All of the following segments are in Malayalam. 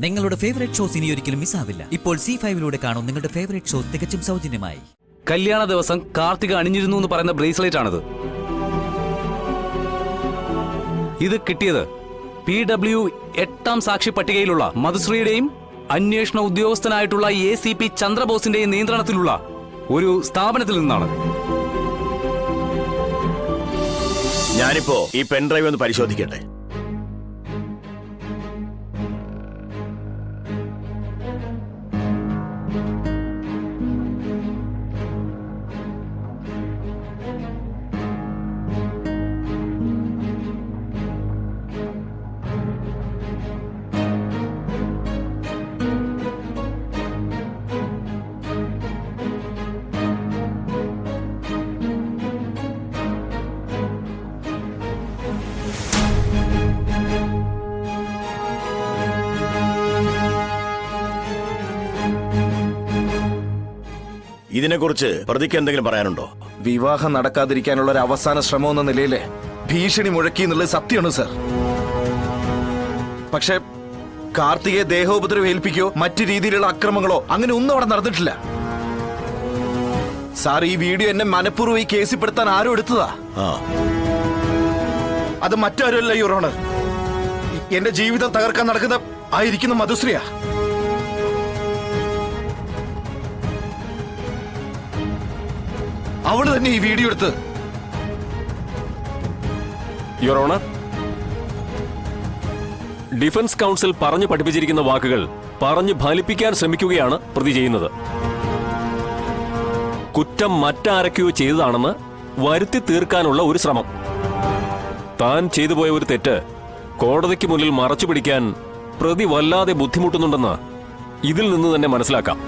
നിങ്ങളുടെ ഫേവറേറ്റ് ഷോസ് ഇനി ഒരിക്കലും മിസ്സാവില്ല. ഇപ്പോൾ C5 കാണും നിങ്ങളുടെ ഫേവറേറ്റ് ഷോസ് തികച്ചും സൗജന്യമായി. കല്യാണ ദിവസം കാർത്തിക അണിഞ്ഞിരുന്നു എന്ന് പറയുന്ന ബ്രേസ്ലെറ്റ് ആണിത്. ഇത് കിട്ടിയത് PW 8ാം സാക്ഷി പട്ടികയിലുള്ള മധുശ്രീയുടെയും അന്വേഷണ ഉദ്യോഗസ്ഥനായിട്ടുള്ള ACP ചന്ദ്രബോസിന്റെയും നിയന്ത്രണത്തിലുള്ള ഒരു സ്ഥാപനത്തിൽ നിന്നാണ്. ഞാനിപ്പോ ഈ പെൻഡ്രൈവ് ഒന്ന് പരിശോധിക്കട്ടെ. ഇതിനെക്കുറിച്ച് പ്രതിക്ക് എന്തെങ്കിലും പറയാനുണ്ടോ? വിവാഹം നടക്കാതിരിക്കാനുള്ള ഒരു അവസാന ശ്രമം എന്ന നിലയിലെ ഭീഷണി മുഴക്കി എന്നുള്ളത് സത്യമാണ് സർ. പക്ഷെ കാർത്തികയെ ദേഹോപദ്രവം ഏൽപ്പിക്കോ മറ്റു രീതിയിലുള്ള അക്രമങ്ങളോ അങ്ങനെ ഒന്നും അവിടെ നടന്നിട്ടില്ല. സാർ, ഈ വീഡിയോ എന്നെ മനഃപൂർവ്വം ഈ കേസിൽപ്പെടുത്താൻ ആരും എടുത്തതാ. അത് മറ്റാരുമല്ല യുവർ ഓണർ, എന്റെ ജീവിതം തകർക്കാൻ നടക്കുന്ന ആയിരിക്കുന്ന മധുശ്രീയാ. അവള് തന്നെ ഈ വീഡിയോ എടുത്ത്. യുവർ ഓണർ, ഡിഫൻസ് കൗൺസിൽ പറഞ്ഞു പഠിപ്പിച്ചിരിക്കുന്ന വാക്കുകൾ പറഞ്ഞു ഫലിപ്പിക്കാൻ ശ്രമിക്കുകയാണ് പ്രതി ചെയ്യുന്നത്. കുറ്റം മറ്റാരൊക്കെയോ ചെയ്തതാണെന്ന് വരുത്തി തീർക്കാനുള്ള ഒരു ശ്രമം. താൻ ചെയ്തുപോയ ഒരു തെറ്റ് കോടതിക്ക് മുന്നിൽ മറച്ചു പിടിക്കാൻ പ്രതി വല്ലാതെ ബുദ്ധിമുട്ടുന്നുണ്ടെന്ന് ഇതിൽ നിന്ന് തന്നെ മനസ്സിലാക്കാം.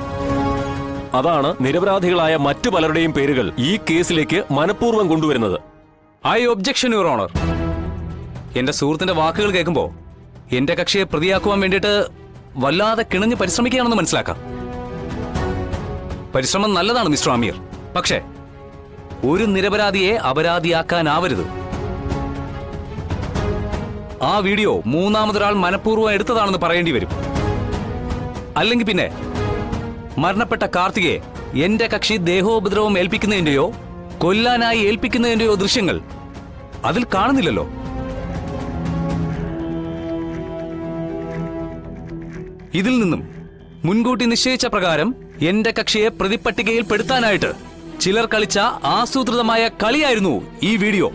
അതാണ് നിരപരാധികളായ മറ്റു പലരുടെയും പേരുകൾ ഈ കേസിലേക്ക് മനഃപൂർവ്വം കൊണ്ടുവരുന്നത്. I objection your honour. എന്റെ സുഹൃത്തിന്റെ വാക്കുകൾ കേൾക്കുമ്പോ എന്റെ കക്ഷിയെ പ്രതിയാക്കുവാൻ വേണ്ടിയിട്ട് വല്ലാതെ കിണഞ്ഞ് പരിശ്രമിക്കുകയാണെന്ന് മനസ്സിലാക്കാം. പരിശ്രമം നല്ലതാണ് മിസ്റ്റർ അമീർ. പക്ഷേ ഒരു നിരപരാധിയെ അപരാധിയാക്കാനാവരുത്. ആ വീഡിയോ മൂന്നാമതൊരാൾ മനഃപൂർവ്വം എടുത്തതാണെന്ന് പറയേണ്ടി വരും. അല്ലെങ്കിൽ പിന്നെ മരണപ്പെട്ട കാർത്തികയെ എന്റെ കക്ഷി ദേഹോപദ്രവം ഏൽപ്പിക്കുന്നതിന്റെയോ കൊല്ലാനായി ഏൽപ്പിക്കുന്നതിന്റെയോ ദൃശ്യങ്ങൾ അതിൽ കാണുന്നില്ലല്ലോ. ഇതിൽ നിന്നും മുൻകൂട്ടി നിശ്ചയിച്ച പ്രകാരം എന്റെ കക്ഷിയെ പ്രതിപട്ടികയിൽ പെടുത്താനായിട്ട് ചിലർ കളിച്ച ആസൂത്രിതമായ കളിയായിരുന്നു ഈ video.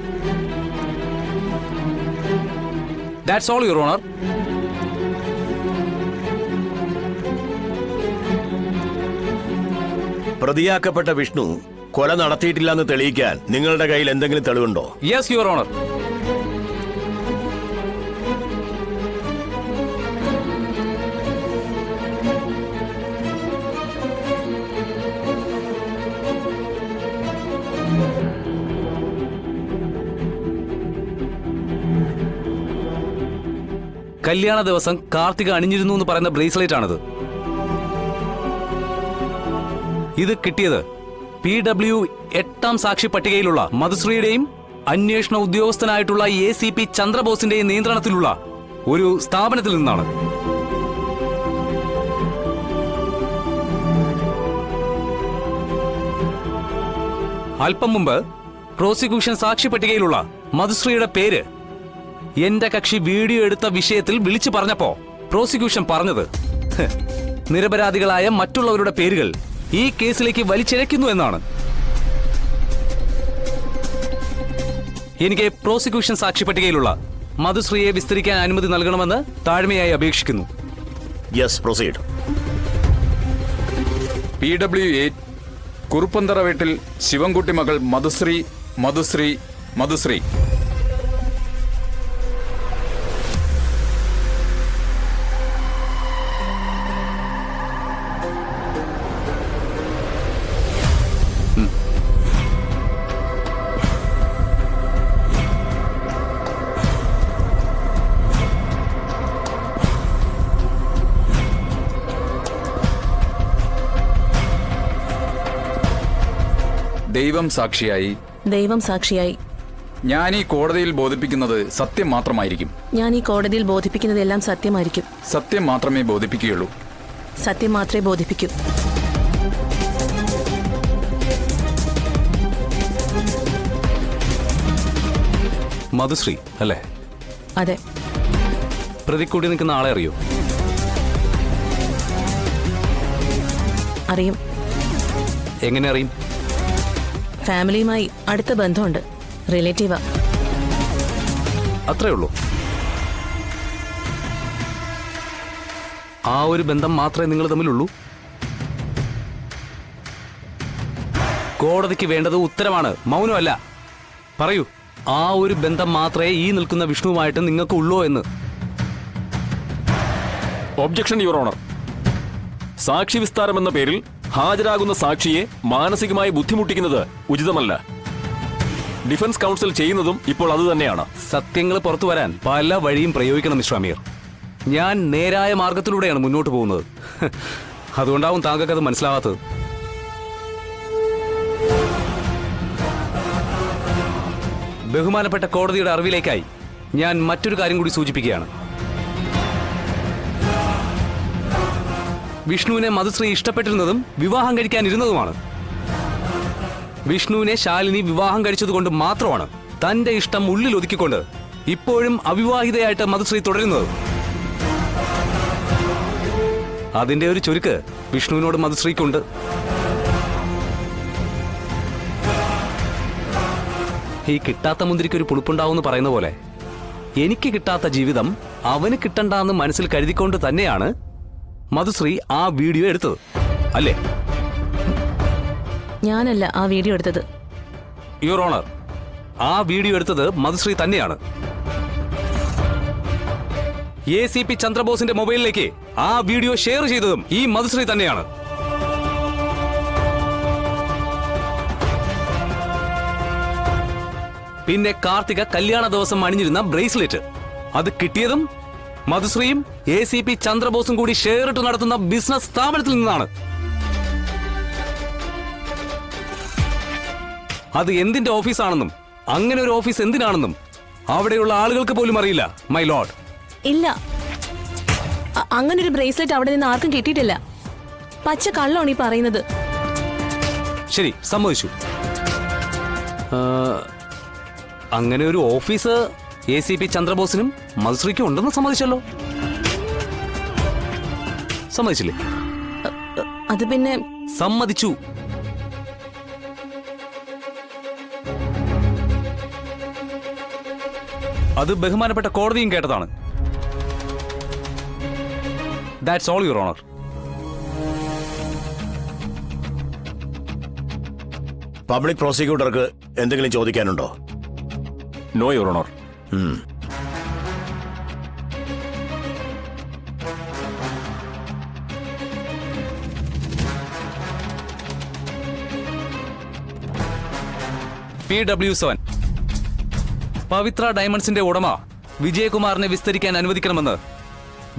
That's all your honour. പ്രതിയാക്കപ്പെട്ട വിഷ്ണു കൊല നടത്തിയിട്ടില്ലെന്ന് തെളിയിക്കാൻ നിങ്ങളുടെ കയ്യിൽ എന്തെങ്കിലും തെളിവുണ്ടോ? Yes your honour. കല്യാണ ദിവസം കാർത്തിക അണിഞ്ഞിരുന്നു എന്ന് പറയുന്ന ബ്രേസ്ലെറ്റ് ആണിത്. ഇത് കിട്ടിയത് PW 8ാം സാക്ഷി പട്ടികയിലുള്ള മധുശ്രീയുടെയും അന്വേഷണ ഉദ്യോഗസ്ഥനായിട്ടുള്ള ACP ചന്ദ്രബോസിന്റെയും നിയന്ത്രണത്തിലുള്ള ഒരു സ്ഥാപനത്തിൽ നിന്നാണ്. അല്പം മുമ്പ് പ്രോസിക്യൂഷൻ സാക്ഷി പട്ടികയിലുള്ള മധുശ്രീയുടെ പേര് എന്റെ കക്ഷി വീഡിയോ എടുത്ത വിഷയത്തിൽ വിളിച്ചു പറഞ്ഞപ്പോ പ്രോസിക്യൂഷൻ പറഞ്ഞത് നിരപരാധികളായ മറ്റുള്ളവരുടെ പേരുകൾ ഈ കേസിലേക്ക് വലിച്ചിഴയ്ക്കുന്നു എന്നാണ്. എനിക്ക് പ്രോസിക്യൂഷൻ സാക്ഷി പട്ടികയിലുള്ള മധുശ്രീയെ വിസ്തരിക്കാൻ അനുമതി നൽകണമെന്ന് താഴ്മയായി അപേക്ഷിക്കുന്നു. Yes, proceed. PW 8 കുറുപ്പന്തറ വീട്ടിൽ ശിവൻകുട്ടി മകൾ മധുശ്രീ മധുശ്രീ മധുശ്രീ. ദൈവം സാക്ഷിയായി ഞാൻ ഈ കോടതിയിൽ ബോധിപ്പിക്കുന്നത് സത്യം മാത്രമായിരിക്കും. ഞാൻ ഈ കോടതിയിൽ ബോധിപ്പിക്കുന്നതെല്ലാം സത്യമായിരിക്കും. സത്യം മാത്രമേ ബോധിപ്പിക്കുകയുള്ളൂ. സത്യം മാത്രമേ ബോധിപ്പിക്കൂ. മധുശ്രീ അല്ലേ? അതെ. പ്രതി കൂടി നിൽക്കുന്ന ആളെ അറിയോ? അറിയും. എങ്ങനെ അറിയും? ഫാമിലിയുമായി അടുത്ത ബന്ധമുണ്ട്. റിലേറ്റീവാ. അത്രേ ഉള്ളൂ. ആ ഒരു ബന്ധം മാത്രമേ നിങ്ങൾ തമ്മിലുള്ളൂ? കോടതിക്ക് വേണ്ടത് ഉത്തരമാണ്, മൗനമല്ല. പറയൂ, ആ ഒരു ബന്ധം മാത്രമേ ഈ നിൽക്കുന്ന വിഷ്ണുവുമായിട്ട് നിങ്ങൾക്ക് ഉള്ളൂ എന്ന്. Objection your honour. സാക്ഷി വിസ്താരം എന്ന പേരിൽ ഹാജരാകുന്ന സാക്ഷിയെ മാനസികമായി ബുദ്ധിമുട്ടിക്കുന്നത് ഉചിതമല്ല. ഡിഫൻസ് കൗൺസിൽ ചെയ്യുന്നതും ഇപ്പോൾ അത് തന്നെയാണ്. സത്യങ്ങൾ പുറത്തു വരാൻ പല വഴിയും പ്രയോഗിക്കണം മിസ്റ്റർ അമീർ. ഞാൻ നേരായ മാർഗത്തിലൂടെയാണ് മുന്നോട്ട് പോകുന്നത്. അതുകൊണ്ടാവും താങ്കൾക്ക് അത് മനസ്സിലാവാത്തത്. ബഹുമാനപ്പെട്ട കോടതിയുടെ അറിവിലേക്കായി ഞാൻ മറ്റൊരു കാര്യം കൂടി സൂചിപ്പിക്കുകയാണ്. വിഷ്ണുവിനെ മധുശ്രീ ഇഷ്ടപ്പെട്ടിരുന്നതും വിവാഹം കഴിക്കാനിരുന്നതുമാണ്. വിഷ്ണുവിനെ ശാലിനി വിവാഹം കഴിച്ചതുകൊണ്ട് മാത്രമാണ് തന്റെ ഇഷ്ടം ഉള്ളിൽ ഒതുക്കിക്കൊണ്ട് ഇപ്പോഴും അവിവാഹിതയായിട്ട് മധുശ്രീ തുടരുന്നത്. അതിന്റെ ഒരു ചുരുക്ക് വിഷ്ണുവിനോട് മധുശ്രീക്കുണ്ട്. ഈ കിട്ടാത്ത മുന്തിരിക്ക് ഒരു പുളിപ്പുണ്ടാവുമെന്ന് പറയുന്ന പോലെ എനിക്ക് കിട്ടാത്ത ജീവിതം അവന് കിട്ടണ്ടെന്ന് മനസ്സിൽ കരുതിക്കൊണ്ട് തന്നെയാണ് മധുശ്രീ ആ വീഡിയോ എടുത്തത്, അല്ലേ? ഞാനല്ല ആ വീഡിയോ എടുത്തത്. യുവർ ഓണർ, ആ വീഡിയോ എടുത്തത് മധുശ്രീ തന്നെയാണ്. ACP ചന്ദ്രബോസിന്റെ മൊബൈലിലേക്ക് ആ വീഡിയോ ഷെയർ ചെയ്തതും ഈ മധുശ്രീ തന്നെയാണ്. പിന്നെ കാർത്തിക കല്യാണ ദിവസം അണിഞ്ഞിരുന്ന ബ്രേസ്ലെറ്റ്, അത് കിട്ടിയതും മധുശ്രീയും ACP ചന്ദ്രബോസും കൂടി ഷെയർ ഇട്ട് നടത്തുന്ന ബിസിനസ് സ്ഥാപനത്തിൽ നിന്നാണ്. അത് എന്തിന്റെ ഓഫീസാണെന്നും അങ്ങനെ ഒരു ഓഫീസ് എന്തിനാണെന്നും അവിടെയുള്ള ആളുകൾക്ക് പോലും അറിയില്ല, മൈ ലോർഡ്. ഇല്ല, അങ്ങനൊരു ബ്രേസ്ലെറ്റ് അവിടെ നിന്ന് ആർക്കും കിട്ടിയിട്ടില്ല. പച്ച കള്ളമാണ് ഈ പറയുന്നത്. ശരി, സമ്മതിച്ചു. അങ്ങനെ ഒരു ഓഫീസ് ACP ചന്ദ്രബോസിനും മധുശ്രീക്കും ഉണ്ടെന്ന് സമ്മതിച്ചല്ലോ. സമ്മതിച്ചില്ലേ? അത് പിന്നെ സമ്മതിച്ചു. അത് ബഹുമാനപ്പെട്ട കോടതിയും കേട്ടതാണ്. That's all your honour. Public പ്രോസിക്യൂട്ടർക്ക് എന്തെങ്കിലും ചോദിക്കാനുണ്ടോ? No your honour. PW7 Pavithra ഡയമണ്ട്സിന്റെ ഉടമ വിജയകുമാറിനെ വിസ്തരിക്കാൻ അനുവദിക്കണമെന്ന്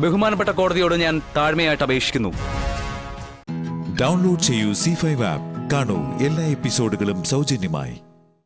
ബഹുമാനപ്പെട്ട കോടതിയോട് ഞാൻ താഴ്മയായിട്ട് അപേക്ഷിക്കുന്നു. ഡൗൺലോഡ് ചെയ്യൂ C5 ആപ്പ്. കാണൂ എല്ലാ എപ്പിസോഡുകളും സൗജന്യമായി.